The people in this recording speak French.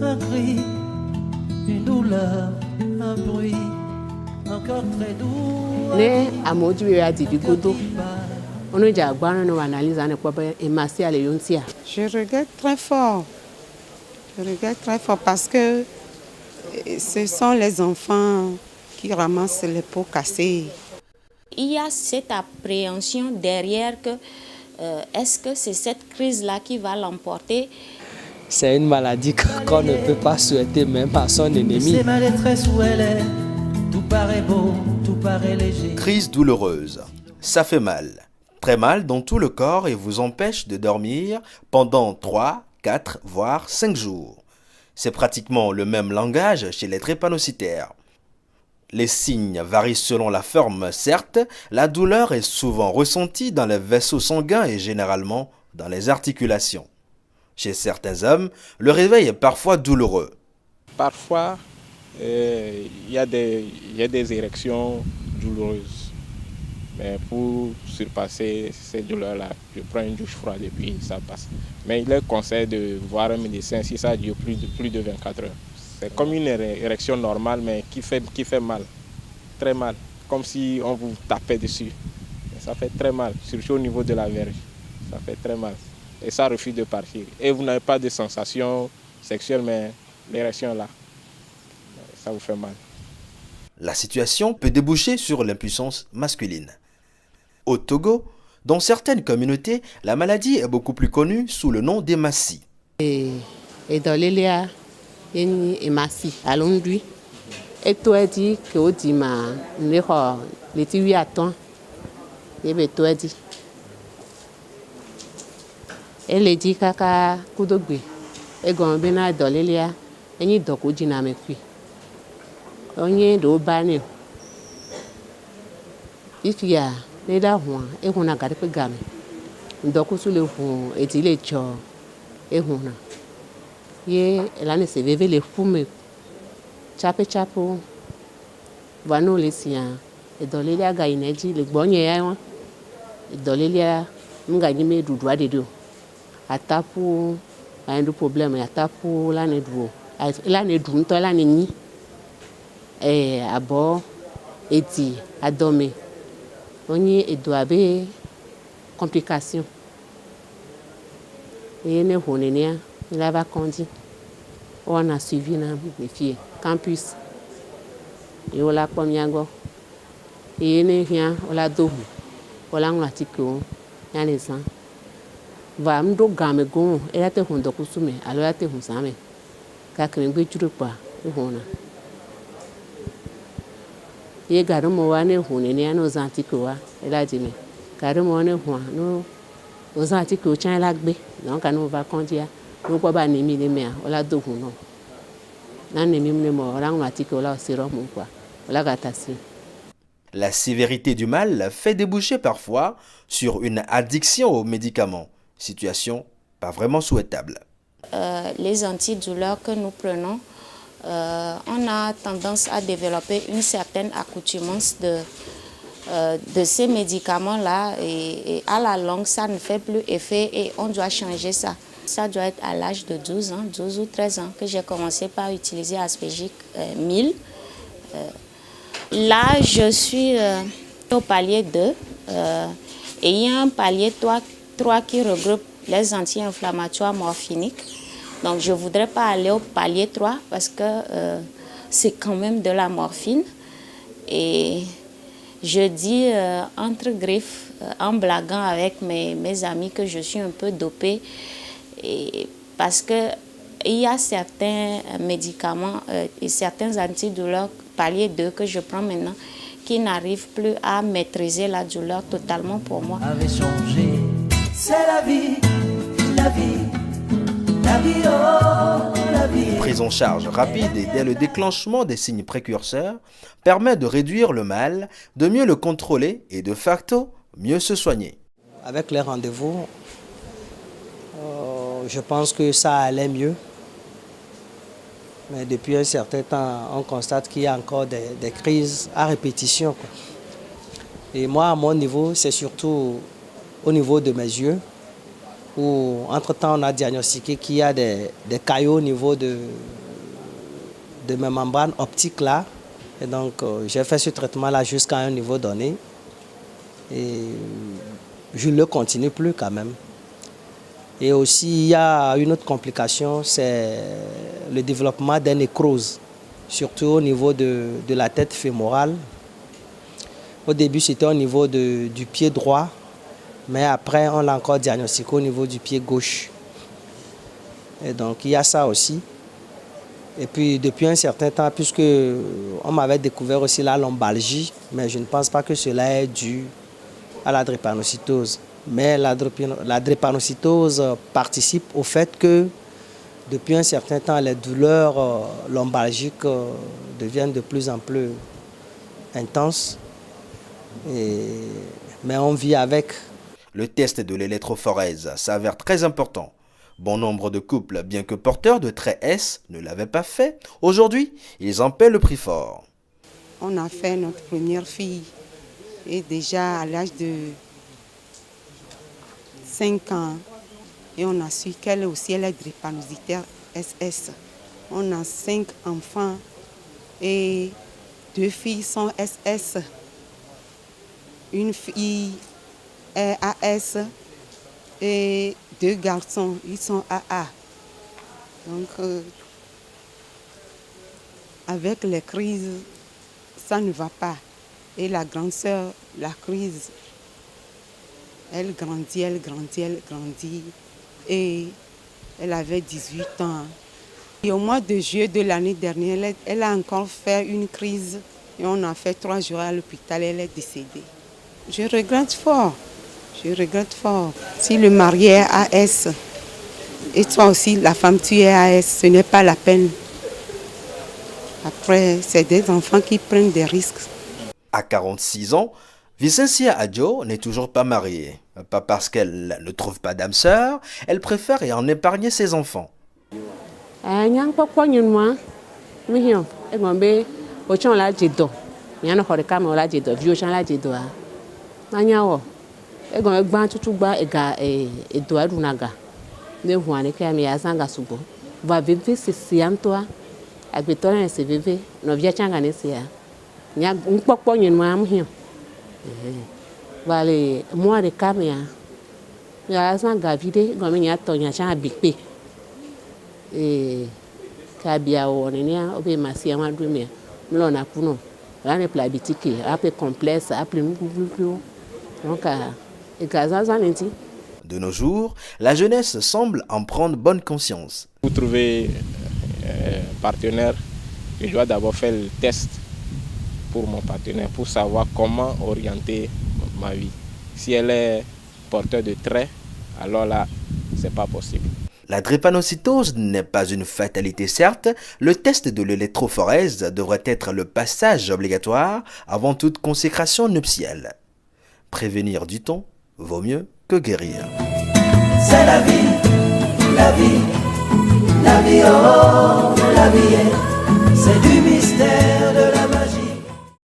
un cri, une douleur, un bruit, encore très doux. Ne amodu ya di godo. Ono ja gbanu no analyse ane kwa ba emasi ale yontia. Je regrette très fort. Je regrette très fort parce que ce sont les enfants qui ramassent les pots cassés. Il y a cette appréhension derrière que est-ce que c'est cette crise-là qui va l'emporter? C'est une maladie qu'on ne peut pas souhaiter même à son ennemi. C'est ma détresse où elle est, tout paraît beau, tout paraît léger. Crise douloureuse, ça fait mal. Très mal dans tout le corps et vous empêche de dormir pendant 3, 4, voire 5 jours. C'est pratiquement le même langage chez les drépanocytaires. Les signes varient selon la forme, certes, la douleur est souvent ressentie dans les vaisseaux sanguins et généralement dans les articulations. Chez certains hommes, le réveil est parfois douloureux. Parfois, il y a des érections douloureuses. Mais pour surpasser ces douleurs-là, je prends une douche froide et puis ça passe. Mais il est conseillé de voir un médecin si ça dure plus de 24 heures. C'est comme une érection normale, mais qui fait mal, très mal, comme si on vous tapait dessus. Ça fait très mal, surtout au niveau de la verge. Ça fait très mal. Et ça refuse de partir. Et vous n'avez pas de sensation sexuelle, mais l'érection là, ça vous fait mal. La situation peut déboucher sur l'impuissance masculine. Au Togo, dans certaines communautés, la maladie est beaucoup plus connue sous le nom d'hématie. Et dans les liens, il y a une hématie à l'ondui. Et toi dit que au dimanche, les tiwi attend. Et bien toi dit. Et les dit kaka kudogbe. Et quand on est dans les liens, il y a donc au dîner puis. On y est au bagne. Il y a les dames et on a gardé gamme. Donc sous le fond et il est chaud et on a. Ye l'année se veve les fumes. Chapo. Vano les siens. Et dans les liens gaïneji les bonnes et dans les liens nous gagnons du droit de Dieu. À tapu un problème à tapu l'année de l'année d'une toi l'année ni. Et à bord et dit à dormir. On y est doit avoir complications. Et ne honenia, il avait conduit. On a suivi les filles campus. Et on l'a première go. Et ne rien, on l'a dos. On l'a un article. Il y a les gens. Va me do gamme go. Et a te hondo kusume. Alors a te honsame. Car que me tu pas. Hona. Et garde moi ne honenia nos articles. Elle a dit mais. Garde moi ne hon no. Nos articles tient l'agbe. Donc on va conduire. Nous quoi ba nemi les mères. On l'a dos non. Nan nemi me mo. On l'a un article là sérum quoi. On l'a gâtassé. La sévérité du mal fait déboucher parfois sur une addiction aux médicaments, situation pas vraiment souhaitable. Les antidouleurs que nous prenons, on a tendance à développer une certaine accoutumance de ces médicaments-là et à la longue, ça ne fait plus effet et on doit changer ça. Ça doit être à l'âge de 12 ans, 12 ou 13 ans que j'ai commencé par utiliser Aspégique 1000. Là, je suis au palier 2 et il y a un palier 3 qui regroupe les anti-inflammatoires morphiniques. Donc, je ne voudrais pas aller au palier 3 parce que c'est quand même de la morphine. Et je dis entre griffes, en blaguant avec mes amis que je suis un peu dopée. Et parce qu'il y a certains médicaments et certains antidouleurs palier 2 que je prends maintenant qui n'arrivent plus à maîtriser la douleur totalement pour moi. Avait changé, c'est la vie, la vie, la vie, oh, la vie. Prise en charge rapide et dès le déclenchement des signes précurseurs permet de réduire le mal, de mieux le contrôler et de facto mieux se soigner. Avec les rendez-vous, je pense que ça allait mieux. Mais depuis un certain temps, on constate qu'il y a encore des crises à répétition, quoi. Et moi, à mon niveau, c'est surtout au niveau de mes yeux. où entre-temps on a diagnostiqué qu'il y a des caillots au niveau de mes membranes optiques là. Et donc j'ai fait ce traitement-là jusqu'à un niveau donné. Et je ne le continue plus quand même. Et aussi, il y a une autre complication, c'est le développement des nécroses, surtout au niveau de la tête fémorale. Au début, c'était au niveau du pied droit, mais après, on l'a encore diagnostiqué au niveau du pied gauche. Et donc, il y a ça aussi. Et puis, depuis un certain temps, puisque on m'avait découvert aussi la lombalgie, mais je ne pense pas que cela est dû à la drépanocytose. Mais la drépanocytose participe au fait que depuis un certain temps, les douleurs lombalgiques deviennent de plus en plus intenses. Mais on vit avec. Le test de l'électrophorèse s'avère très important. Bon nombre de couples, bien que porteurs de trait S, ne l'avaient pas fait. Aujourd'hui, ils en paient le prix fort. On a fait notre première fille et déjà à l'âge de 5 ans, et on a su qu'elle aussi elle est drépanocytaire SS. On a 5 enfants et 2 filles sont SS. Une fille est AS et 2 garçons, ils sont AA. Donc, avec les crises, ça ne va pas. Et la grande sœur, la crise, elle grandit. Et elle avait 18 ans. Et au mois de juillet de l'année dernière, elle a encore fait une crise. Et on a fait 3 jours à l'hôpital, elle est décédée. Je regrette fort. Si le mari est AS, et toi aussi, la femme, tu es AS, ce n'est pas la peine. Après, c'est des enfants qui prennent des risques. À 46 ans, Vicencia Adjo n'est toujours pas mariée. Pas parce qu'elle ne trouve pas d'âme sœur, elle préfère en épargner ses enfants. Vale, moi de camia. Ya san gavide gomi nya tonya cha bikpe. Kabia wonenia obe masia ma dumia. Mlona puno. La ne plabitiki, après complexe, après nous. Donc de nos jours, la jeunesse semble en prendre bonne conscience. Pour trouver un partenaire, je dois d'abord faire le test pour mon partenaire, pour savoir comment orienter ma vie. Si elle est porteuse de traits, alors là, c'est pas possible. La drépanocytose n'est pas une fatalité certes, le test de l'électrophorèse devrait être le passage obligatoire avant toute consécration nuptiale. Prévenir, dit-on, vaut mieux que guérir. C'est la vie, oh, la vie, c'est du mystère de